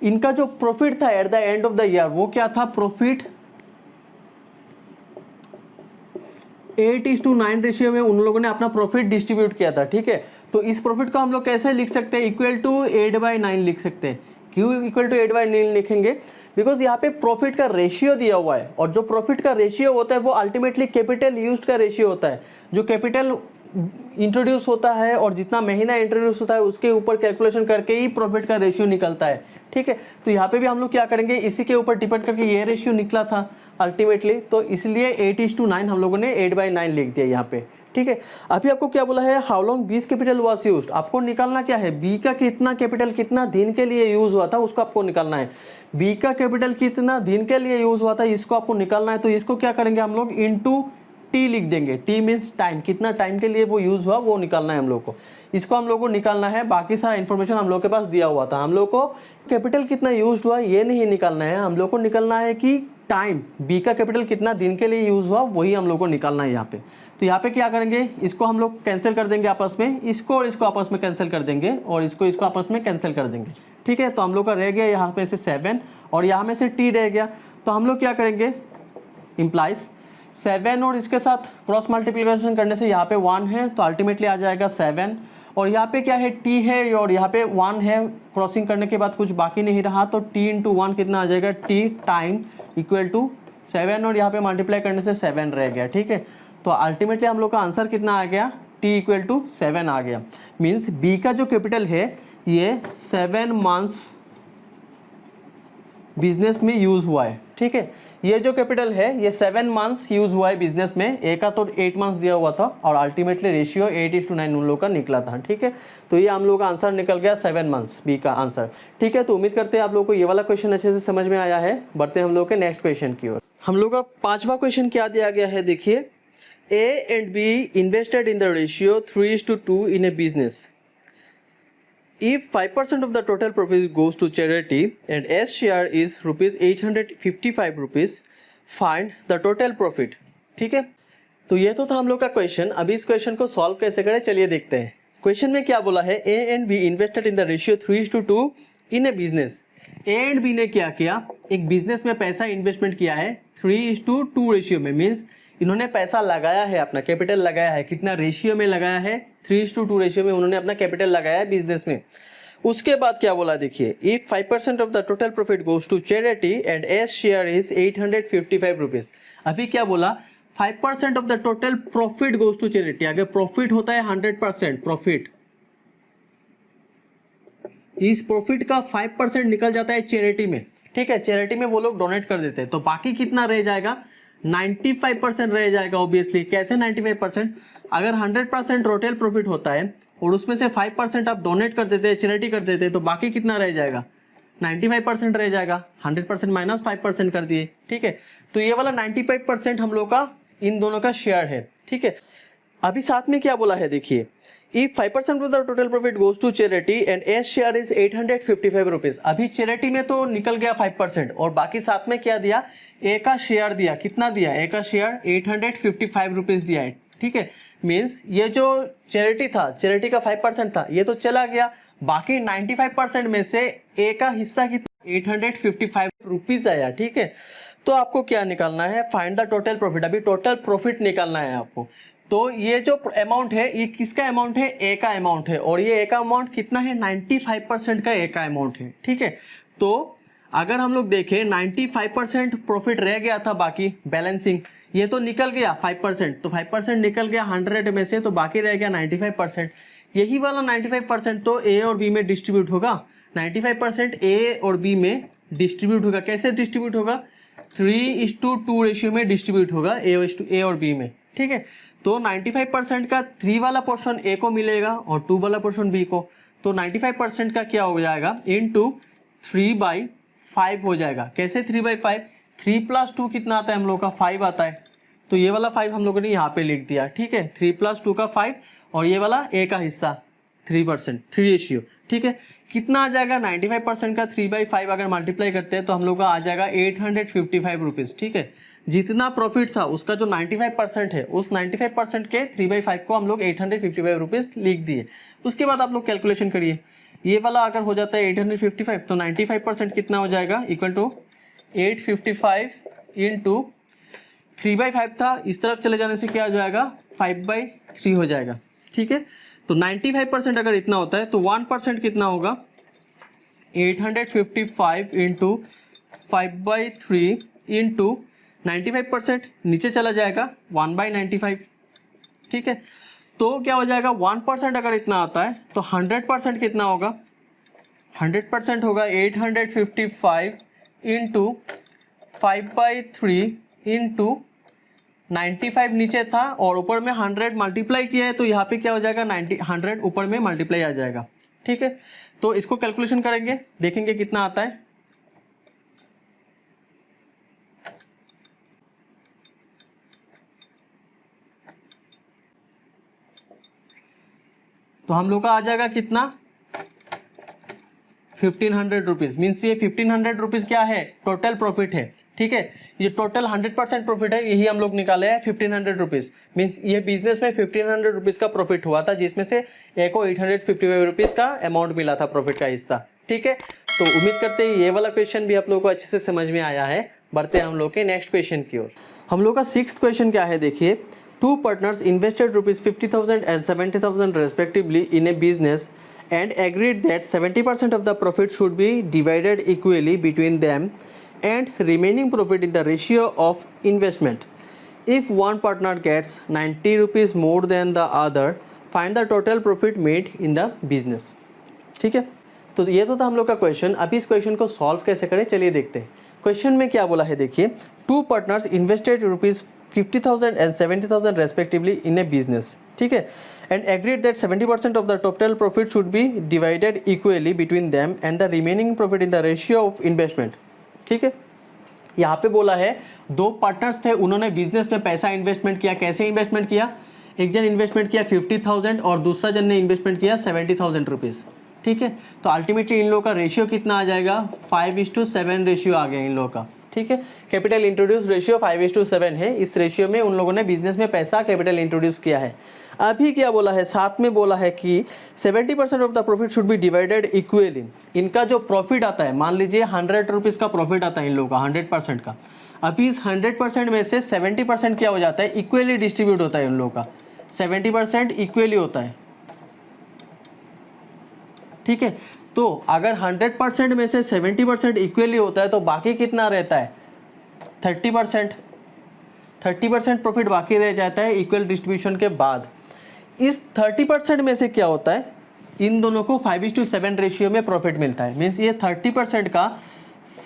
इनका जो प्रॉफिट था eight the end of the year वो क्या था, प्रॉफिट 8:9 रेशियो में उन लोगों ने अपना प्रॉफिट डिस्ट्रीब्यूट किया था, ठीक है। तो इस प्रॉफिट को हम लोग कैसे लिख सकते हैं, इक्वल टू 8/9 लिख सकते हैं। क्यों इक्वल टू 8/9 लिखेंगे, बिकॉज यहाँ पे प्रॉफिट का रेशियो दिया हुआ है, और जो प्रॉफिट का रेशियो होता है वो अल्टीमेटली कैपिटल यूज्ड का रेशियो होता है। जो कैपिटल इंट्रोड्यूस होता है और जितना महीना इंट्रोड्यूस होता है उसके ऊपर कैलकुलेशन करके ही प्रॉफिट का रेशियो निकलता है, ठीक है। तो यहाँ पे भी हम लोग क्या करेंगे, इसी के ऊपर डिपेंड करके ये रेशियो निकला था अल्टीमेटली, तो इसलिए 8:9 हम लोगों ने 8/9 लिख दिया यहाँ पे, ठीक है। अभी आपको क्या बोला है, हाउ लॉन्ग बीज कैपिटल वाज यूज्ड। आपको निकालना क्या है, बी का कितना कैपिटल कितना दिन के लिए यूज हुआ था उसको आपको निकालना है। बी का कैपिटल कितना दिन के लिए यूज हुआ था इसको आपको निकालना है। तो इसको क्या करेंगे हम लोग, इनटू टी लिख देंगे। टी मीन्स टाइम, कितना टाइम के लिए वो यूज हुआ वो निकालना है हम लोग को। इसको हम लोग को निकालना है, बाकी सारा इन्फॉर्मेशन हम लोग के पास दिया हुआ था। हम लोग को कैपिटल कितना यूज हुआ ये नहीं निकालना है, हम लोग को निकालना है कि टाइम, बी का कैपिटल कितना दिन के लिए यूज हुआ वही हम लोग को निकालना है यहाँ पे। तो यहाँ पे क्या करेंगे, इसको हम लोग कैंसिल कर देंगे आपस में, इसको और इसको आपस में कैंसिल कर देंगे, और इसको आपस में कैंसिल कर देंगे, ठीक है। तो हम लोग का रह गया यहाँ पे से 7 और यहाँ में से टी रह गया। तो हम लोग क्या करेंगे, इम्प्लाइज 7 और इसके साथ क्रॉस मल्टीप्लिकेशन करने से यहाँ पे 1 है तो अल्टीमेटली आ जाएगा 7, और यहाँ पे क्या है, टी है और यहाँ पे 1 है, क्रॉसिंग करने के बाद कुछ बाकी नहीं रहा, तो टी इंटू 1 कितना आ जाएगा, टी टाइम इक्वल टू 7 और यहाँ पे मल्टीप्लाई करने से 7 रह गया, ठीक है। तो अल्टीमेटली हम लोग का आंसर कितना आ गया, टी इक्वल टू 7 आ गया। मीन्स बी का जो कैपिटल है ये 7 मंथ्स बिजनेस में यूज हुआ है, ठीक है। ये जो कैपिटल है ये 7 मंथ्स यूज हुआ है बिजनेस में, ए का तो 8 मंथ्स दिया हुआ था और अल्टीमेटली रेशियो 8:9 उन लोग का निकला था, ठीक है। तो ये हम लोग का आंसर निकल गया 7 मंथ्स, बी का आंसर, ठीक है। तो उम्मीद करते हैं आप लोग को ये वाला क्वेश्चन अच्छे से समझ में आया है। बढ़ते हैं हम लोग के नेक्स्ट क्वेश्चन की ओर। हम लोग का 5वां क्वेश्चन क्या दिया गया है देखिए, A and B invested in the ratio 3:2 in a business. If 5% of the total profit goes to charity and S share is rupees 855 rupees, find the total profit, ठीक है। तो ये तो था हम लोग का क्वेश्चन। अभी इस क्वेश्चन को सॉल्व कैसे करें चलिए देखते हैं। क्वेश्चन में क्या बोला है, A and B invested in the ratio 3:2 in a business. A and B ने क्या किया, एक बिजनेस में पैसा इन्वेस्टमेंट किया है 3:2 रेशियो में, मीन्स इन्होंने पैसा लगाया है, अपना कैपिटल लगाया है। कितना रेशियो में लगाया है, 3:2 रेशियो में उन्होंने अपना कैपिटल लगाया है बिजनेस में। उसके बाद क्या बोला देखिए, if 5% of the total profit goes to charity and S share is 855 rupees. अभी क्या बोला, 5% of the total profit goes to charity. अगर प्रॉफिट होता है 100% प्रॉफिट, इस प्रॉफिट का 5% निकल जाता है चैरिटी में, ठीक है। चैरिटी में वो लोग डोनेट कर देते हैं, तो बाकी कितना रह जाएगा, 95% रह जाएगा। ऑब्वियसली कैसे 95%, अगर 100% टोटल प्रॉफिट होता है और उसमें से 5% आप डोनेट कर देते हैं, चैरिटी कर देते हैं, तो बाकी कितना रह जाएगा, 95% रह जाएगा। 100% माइनस 5% कर दिए, ठीक है। तो ये वाला 95% हम लोग का इन दोनों का शेयर है, ठीक है। अभी साथ में क्या बोला है देखिए, If 5% of the total profit goes to charity and S share is 855 rupees. अभी चैरिटी में तो निकल गया 5% और बाकी साथ में क्या दिया, ए का शेयर दिया। कितना दिया, ए का शेयर 855 रुपीज दिया है, ठीक है। मीन्स ये जो चैरिटी था, चैरिटी का 5% था, ये तो चला गया। बाकी 95% में से ए का हिस्सा कितना, 855 रुपीज आया, ठीक है। तो आपको क्या निकालना है, फाइंड द टोटल प्रॉफिट। अभी टोटल प्रॉफिट निकालना है आपको। तो ये जो अमाउंट है ये किसका अमाउंट है, ए का अमाउंट है, और ये ए का अमाउंट कितना है, 95% का ए का अमाउंट है, ठीक है। तो अगर हम लोग देखें 95% प्रॉफिट रह गया था, बाकी बैलेंसिंग ये तो निकल गया 5%, तो 5% निकल गया 100 में से, तो बाकी रह गया 95%। यही वाला 95% तो ए और बी में डिस्ट्रीब्यूट होगा। 95% ए और बी में डिस्ट्रीब्यूट होगा। कैसे डिस्ट्रीब्यूट होगा, 3:2 रेशियो में डिस्ट्रीब्यूट होगा ए और बी में, ठीक है। तो 95% का 3 वाला पोर्शन ए को मिलेगा और 2 वाला पोर्शन बी को। तो 95% का क्या हो जाएगा, इंटू 3/5 हो जाएगा। कैसे 3/5, 3 + 2 कितना आता है हम लोग का, 5 आता है। तो ये वाला 5 हम लोगों ने यहाँ पे लिख दिया, ठीक है। 3 + 2 का 5 और ये वाला ए का हिस्सा 3%, 3 रेशियो, ठीक है। कितना आ जाएगा 95% का 3/5 अगर मल्टीप्लाई करते हैं तो हम लोग का आ जाएगा 855 रुपीज़, ठीक है। जितना प्रॉफिट था उसका जो 95% है, उस 95% के 3/5 को हम लोग 855 रुपीज़ लिख दिए। उसके बाद आप लोग कैलकुलेशन करिए, ये वाला अगर हो जाता है 855 तो 95% कितना हो जाएगा, इक्वल टू 855 इंटू 3/5 था, इस तरफ चले जाने से क्या हो जाएगा 5/3 हो जाएगा, ठीक है। तो 95% अगर इतना होता है तो 1% कितना होगा, 855 इंटू 5/3 इंटू 95% नीचे चला जाएगा 1/95, ठीक है। तो क्या हो जाएगा 1% अगर इतना आता है तो 100% कितना होगा, 100% होगा 855 इंटू 5/3 इंटू 95 नीचे था और ऊपर में 100 मल्टीप्लाई किया है तो यहाँ पे क्या हो जाएगा 100 ऊपर में मल्टीप्लाई आ जाएगा, ठीक है। तो इसको कैलकुलेशन करेंगे, देखेंगे कितना आता है। तो हम लोग का आ जाएगा कितना 1500 रुपीज़, मीन्स ये 1500 रुपीज़ क्या है, टोटल प्रॉफिट है, ठीक है। ये टोटल 100% प्रॉफिट है, यही हम लोग निकाले हैं 1500 रुपीज़, मीन्स ये बिजनेस में 1500 रुपीज़ का प्रॉफिट हुआ था, जिसमें से एक को 855 रुपीज़ का अमाउंट मिला था प्रॉफिट का हिस्सा, ठीक है। तो उम्मीद करते हैं ये वाला क्वेश्चन भी आप लोगों को अच्छे से समझ में आया है। बढ़ते हैं हम लोग के नेक्स्ट क्वेश्चन की ओर। हम लोग का 6th क्वेश्चन क्या है, देखिए। Two partners invested rupees 50,000 and 70,000 respectively in a business and agreed that 70% of the profit should be divided equally between them and remaining profit in the ratio of investment. If one partner gets 90 rupees more than the other, find the total profit made in the business. ठीक है, तो ये तो था हम लोग का question. अभी इस क्वेश्चन को सॉल्व कैसे करें, चलिए देखते हैं। क्वेश्चन में क्या बोला है, देखिए। Two partners invested rupees 50,000 and 70,000 respectively in a business, ठीक है, and agreed that 70% of the total profit should be divided equally between them and the remaining profit in the ratio of investment, ठीक है। यहाँ पे बोला है दो partners थे, उन्होंने बिजनेस में पैसा इन्वेस्टमेंट किया। कैसे इन्वेस्टमेंट किया, एक जन इन्वेस्टमेंट किया 50,000 और दूसरा जन ने इन्वेस्टमेंट किया 70,000 रुपीज़, ठीक है। तो अल्टीमेटली इन लोगों का रेशियो कितना आ जाएगा, 5:7 रेशियो आ गया इन लोगों का, ठीक है। कैपिटल इंट्रोड्यूस रेशियो 5:7 है। इस रेशियो में उन लोगों ने बिजनेस में पैसा कैपिटल इंट्रोड्यूस किया है। अभी क्या बोला है, साथ में बोला है कि 70% of the profit should be divided equally. इनका जो प्रॉफिट आता है, मान लीजिए 100 रुपीज़ का प्रॉफिट आता है इन लोगों का 100% का। अभी इस 100% में से 70% क्या हो जाता है, इक्वली डिस्ट्रीब्यूट होता है इन लोगों का। 70% इक्वली होता है, ठीक है। तो अगर 100% में से 70% इक्वली होता है तो बाकी कितना रहता है, 30%। 30% प्रॉफिट बाकी रह जाता है इक्वल डिस्ट्रीब्यूशन के बाद। इस 30% में से क्या होता है, इन दोनों को 5:7 रेशियो में प्रॉफिट मिलता है। मीन्स ये 30% का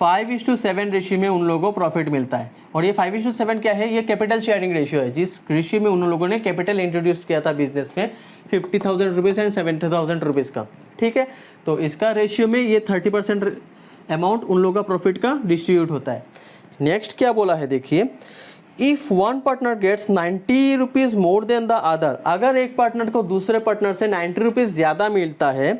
5:7 रेशियो में उन लोगों को प्रॉफिट मिलता है। और ये 5:7 क्या है, ये कैपिटल शेयरिंग रेशियो है, जिस रेशियो में उन लोगों ने कैपिटल इंट्रोड्यूस किया था बिजनेस में 50,000 रुपीज़ एंड 70,000 रुपीज़ का, ठीक है। तो इसका रेशियो में ये 30% अमाउंट उन लोगों का प्रॉफिट का डिस्ट्रीब्यूट होता है। नेक्स्ट क्या बोला है, देखिए। If one partner gets 90 rupees more than the other, अगर एक पार्टनर को दूसरे पार्टनर से 90 रुपीज़ ज़्यादा मिलता है,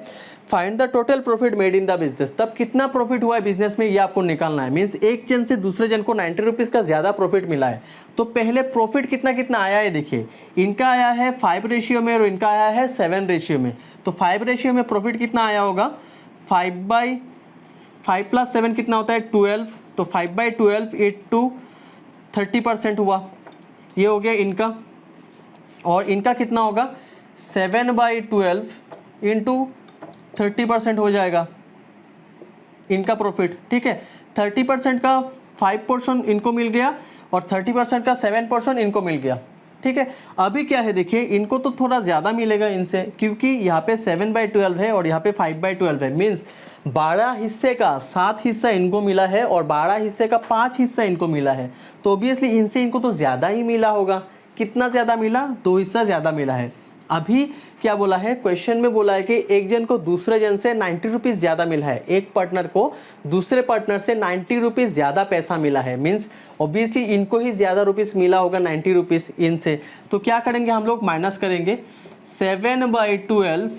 find the total profit made in the business. तब कितना प्रॉफिट हुआ है बिजनेस में, ये आपको निकालना है। मीन्स एक जन से दूसरे जन को 90 रुपीज़ का ज़्यादा प्रॉफिट मिला है, तो पहले प्रॉफिट कितना कितना आया है, देखिए। इनका आया है 5 रेशियो में और इनका आया है 7 रेशियो में। तो 5 रेशियो में प्रॉफिट कितना आया होगा, 5/5 + 7 कितना होता है, 12। तो 5/12 इंटू 30% हुआ, ये हो गया इनका। और इनका कितना होगा, 7/12 इंटू 30% हो जाएगा इनका प्रॉफिट, ठीक है। 30% का 5% इनको मिल गया और 30% का 7% इनको मिल गया, ठीक है। अभी क्या है, देखिए, इनको तो थोड़ा ज़्यादा मिलेगा इनसे, क्योंकि यहाँ पे 7/12 है और यहाँ पे 5/12 है। मीन्स 12 हिस्से का 7 हिस्सा इनको मिला है और 12 हिस्से का 5 हिस्सा इनको मिला है। तो ऑब्वियसली इनसे इनको तो ज़्यादा ही मिला होगा। कितना ज़्यादा मिला, 2 हिस्सा ज़्यादा मिला है। अभी क्या बोला है, क्वेश्चन में बोला है कि एक जन को दूसरे जन से 90 रुपीज़ ज़्यादा मिला है। एक पार्टनर को दूसरे पार्टनर से 90 रुपीज़ ज़्यादा पैसा मिला है। मीन्स ऑब्वियसली इनको ही ज़्यादा रुपीज़ मिला होगा 90 रुपीज़ इनसे। तो क्या करेंगे हम लोग, माइनस करेंगे। 7/12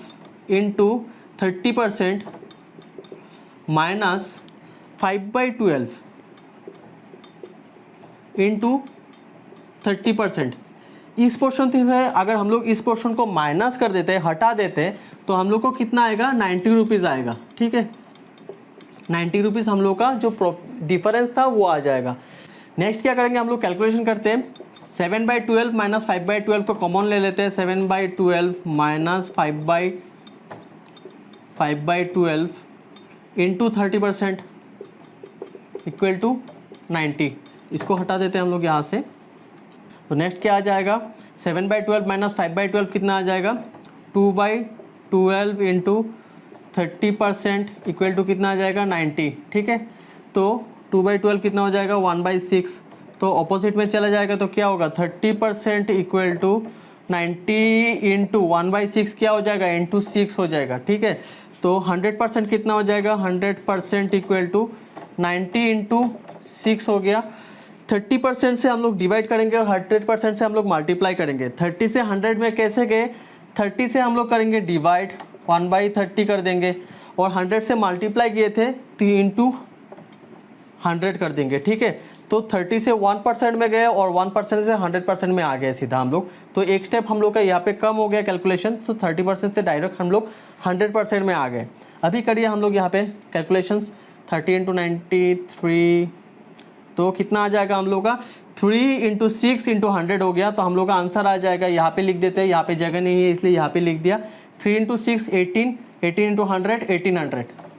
इंटू 30% माइनस 5/12 इंटू 30%। इस पोर्शन से अगर हम लोग इस पोर्शन को माइनस कर देते हैं, हटा देते हैं, तो हम लोग को कितना आएगा, 90 रुपीज़ आएगा। ठीक है, 90 रुपीज़ हम लोग का जो डिफरेंस था वो आ जाएगा। नेक्स्ट क्या करेंगे, हम लोग कैलकुलेशन करते हैं। 7/12 माइनस 5/12 को कॉमन ले लेते हैं। 7/12 माइनस 5/12 इंटू 30% इक्वल टू 90। इसको हटा देते हैं हम लोग यहाँ से। तो नेक्स्ट क्या आ जाएगा, 7/12 माइनस 5/12 कितना आ जाएगा, 2/12 इंटू 30% इक्वल टू कितना आ जाएगा, 90। ठीक है, तो 2/12 कितना हो जाएगा, 1/6। तो ऑपोजिट में चला जाएगा तो क्या होगा, 30% इक्वल टू 90 इंटू 1/6 क्या हो जाएगा, इंटू 6 हो जाएगा। ठीक है, तो 100% कितना हो जाएगा, 100% इक्वल टू 90 इंटू 6 हो गया। 30% से हम लोग डिवाइड करेंगे और 100% से हम लोग मल्टीप्लाई करेंगे। 30 से 100 में कैसे गए, 30 से हम लोग करेंगे डिवाइड, 1/30 कर देंगे, और 100 से मल्टीप्लाई किए थे तो इंटू 100 कर देंगे। ठीक है, तो 30 से 1% में गए और 1% से 100% में आ गए सीधा हम लोग। तो एक स्टेप हम लोग का यहाँ पे कम हो गया कैलकुलेशन। तो 30% से डायरेक्ट हम लोग 100% में आ गए। अभी करिए हम लोग यहाँ पे कैलकुलेशंस। 30 इंटू 93, तो कितना आ जाएगा हम लोग का, 3 इंटू 6 इंटू 100 हो गया। तो हम लोग का आंसर आ जाएगा, यहाँ पे लिख देते हैं, यहाँ पे जगह नहीं है इसलिए यहाँ पे लिख दिया। 3 इंटू 6 18, 18 इंटू 100 1800।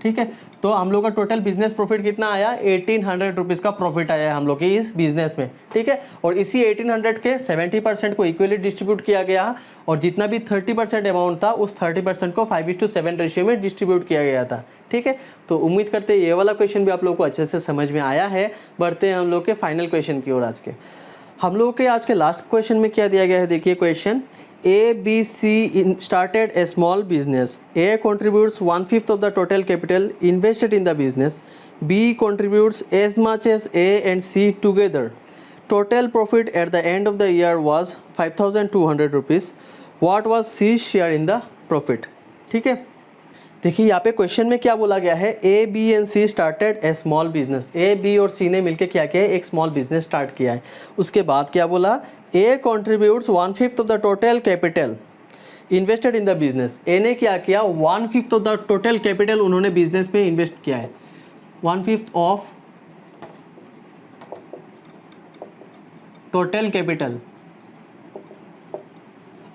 ठीक है, तो हम लोग का टोटल बिजनेस प्रॉफिट कितना आया, 1800 रुपीज़ का प्रॉफिट आया है हम लोग के इस बिजनेस में। ठीक है, और इसी 1800 के 70% को इक्वली डिस्ट्रीब्यूट किया गया, और जितना भी 30% अमाउंट था उस 30% को 5:7 रेशियो में डिस्ट्रीब्यूट किया गया था। ठीक है, तो उम्मीद करते हैं ये वाला क्वेश्चन भी आप लोग को अच्छे से समझ में आया है। बढ़ते हैं हम लोग के फाइनल क्वेश्चन की ओर। आज के हम लोग के आज के लास्ट क्वेश्चन में क्या दिया गया है, देखिए question. ABC started a small business. A contributes 1/5 of the total capital invested in the business. B contributes as much as A and C together. Total profit at the end of the year was 5,200 rupees. What was C's share in the profit? ठीक है, देखिए यहाँ पे question में क्या बोला गया है, A, B and C started a small business. A, B और C ने मिलकर क्या किया है, एक स्मॉल बिजनेस स्टार्ट किया है। उसके बाद क्या बोला, A contributes 1/5 of the total capital invested in the business. A ने क्या किया, 1/5 of the total capital उन्होंने बिजनेस में इन्वेस्ट किया है। 1/5 ऑफ टोटल कैपिटल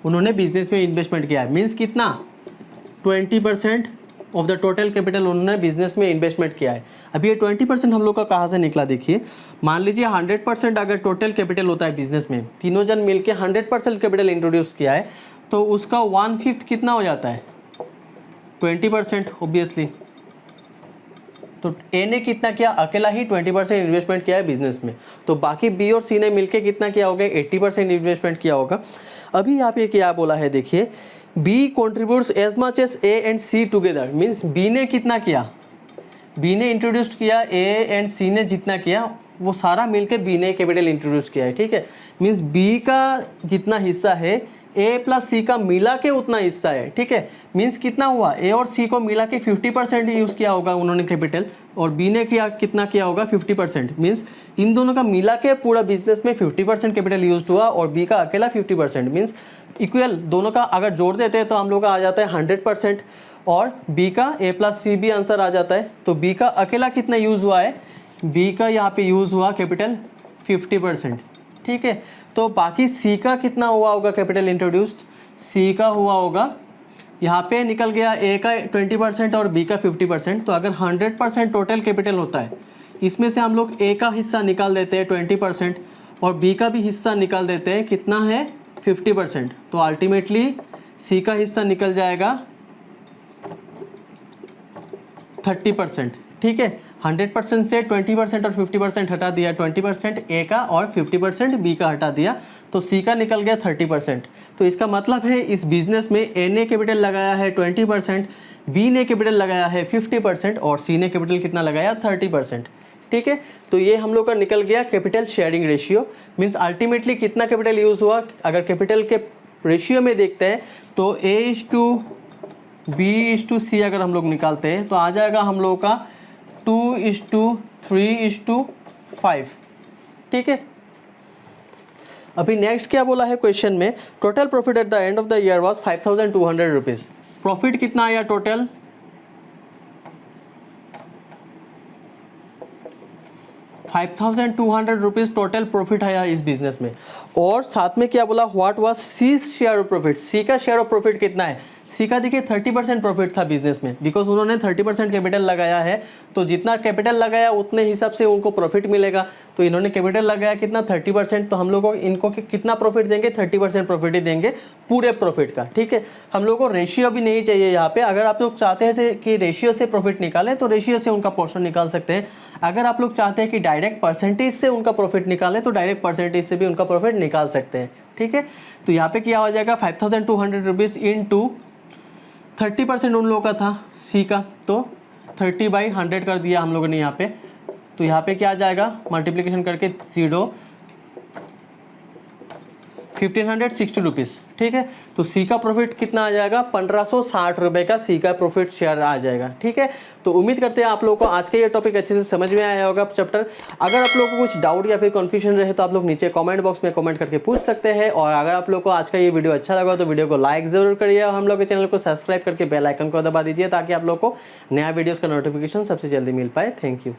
उन्होंने बिजनेस में इन्वेस्टमेंट किया है। मीन्स कितना, 20% ऑफ द टोटल कैपिटल उन्होंने बिजनेस में इन्वेस्टमेंट किया है। अभी ये 20% हम लोग का कहाँ से निकला, देखिए मान लीजिए 100% अगर टोटल कैपिटल होता है बिजनेस में, तीनों जन मिलके 100% कैपिटल इंट्रोड्यूस किया है, तो उसका 1/5 कितना हो जाता है, 20% ऑब्वियसली। तो ए ने कितना किया, अकेला ही 20% इन्वेस्टमेंट किया है बिजनेस में, तो बाकी बी और सी ने मिलके कितना किया होगा, 80% इन्वेस्टमेंट किया होगा। अभी यहाँ पे क्या बोला है, देखिए B contributes as much as A and C together. Means B ने कितना किया, B ने इंट्रोड्यूस किया, A and C ने जितना किया वो सारा मिलके B ने कैपिटल इंट्रोड्यूस किया है। ठीक है, मीन्स B का जितना हिस्सा है A प्लस C का मिला के उतना हिस्सा है। ठीक है, मीन्स कितना हुआ, A और C को मिला के 50% यूज़ किया होगा उन्होंने कैपिटल, और B ने किया कितना किया होगा, 50%। मीन्स इन दोनों का मिला के पूरा बिजनेस में 50% कैपिटल यूज हुआ, और B का अकेला 50%। मीन्स इक्वल, दोनों का अगर जोड़ देते हैं तो हम लोग का आ जाता है 100%, और B का A प्लस C भी आंसर आ जाता है। तो B का अकेला कितना यूज़ हुआ है, B का यहाँ पे यूज़ हुआ कैपिटल 50%। ठीक है, तो बाकी C का कितना हुआ होगा कैपिटल इंट्रोड्यूस्ड, C का हुआ होगा, यहाँ पे निकल गया A का 20% और B का 50%। तो अगर 100% टोटल कैपिटल होता है, इसमें से हम लोग A का हिस्सा निकाल देते हैं 20%, और B का भी हिस्सा निकाल देते हैं, कितना है 50%। तो अल्टीमेटली C का हिस्सा निकल जाएगा 30%। ठीक है, 100% से 20% और 50% हटा दिया, 20% A का और 50% B का हटा दिया, तो C का निकल गया 30%। तो इसका मतलब है इस बिजनेस में A ने कैपिटल लगाया है 20%, B ने कैपिटल लगाया है 50% और C ने कैपिटल कितना लगाया, 30%। ठीक है, तो ये हम लोग का निकल गया capital sharing ratio. Means ultimately कितना कैपिटल यूज़ हुआ, अगर कैपिटल के रेशियो में देखते हैं तो A:B:C अगर हम लोग निकालते हैं तो आ जाएगा हम लोगों का 2:3:5। ठीक है, अभी नेक्स्ट क्या बोला है क्वेश्चन में, total profit eight the end of the year was 5200 rupees. Profit कितना आया टोटल, 5200 रुपीज़ टोटल प्रॉफिट आया इस बिजनेस में। और साथ में क्या बोला, what was C share of profit, C का शेयर ऑफ प्रॉफिट कितना है। सी का देखिए 30% प्रॉफिट था बिजनेस में, बिकॉज उन्होंने 30% कैपिटल लगाया है, तो जितना कैपिटल लगाया उतने हिसाब से उनको प्रॉफिट मिलेगा। तो इन्होंने कैपिटल लगाया कितना, 30%, तो हम लोग को इनको कितना प्रॉफिट देंगे, 30% प्रॉफिट ही देंगे पूरे प्रॉफिट का। ठीक है, हम लोग को रेशियो भी नहीं चाहिए यहाँ पे। अगर आप लोग चाहते थे कि रेशियो से प्रॉफिट निकालें तो रेशियो से उनका पोर्शन निकाल सकते हैं। अगर आप लोग चाहते हैं कि डायरेक्ट परसेंटेज से उनका प्रॉफिट निकालें तो डायरेक्ट परसेंटेज से भी उनका प्रॉफिट निकाल सकते हैं। ठीक है, तो यहाँ पे क्या हो जाएगा, 5200 रुपीज़ इंटू 30% उन लोगों का था सी का, तो 30/100 कर दिया हम लोगों ने यहाँ पे। तो यहाँ पे क्या आ जाएगा, मल्टीप्लिकेशन करके 1560 रुपीज़। ठीक है, तो सी का प्रॉफिट कितना आ जाएगा, 1560 रुपये का सी का प्रॉफिट शेयर आ जाएगा। ठीक है, तो उम्मीद करते हैं आप लोगों को आज का ये टॉपिक अच्छे से समझ में आया होगा चैप्टर। अगर आप लोगों को कुछ डाउट या फिर कन्फ्यूजन रहे तो आप लोग नीचे कमेंट बॉक्स में कमेंट करके पूछ सकते हैं। और अगर आप लोग को आज का ये वीडियो अच्छा लगा तो वीडियो को लाइक ज़रूर करिए और हम लोग के चैनल को सब्सक्राइब करके बेल आइकन को दबा दीजिए ताकि आप लोग को नया वीडियोज़ का नोटिफिकेशन सबसे जल्दी मिल पाए। Thank you.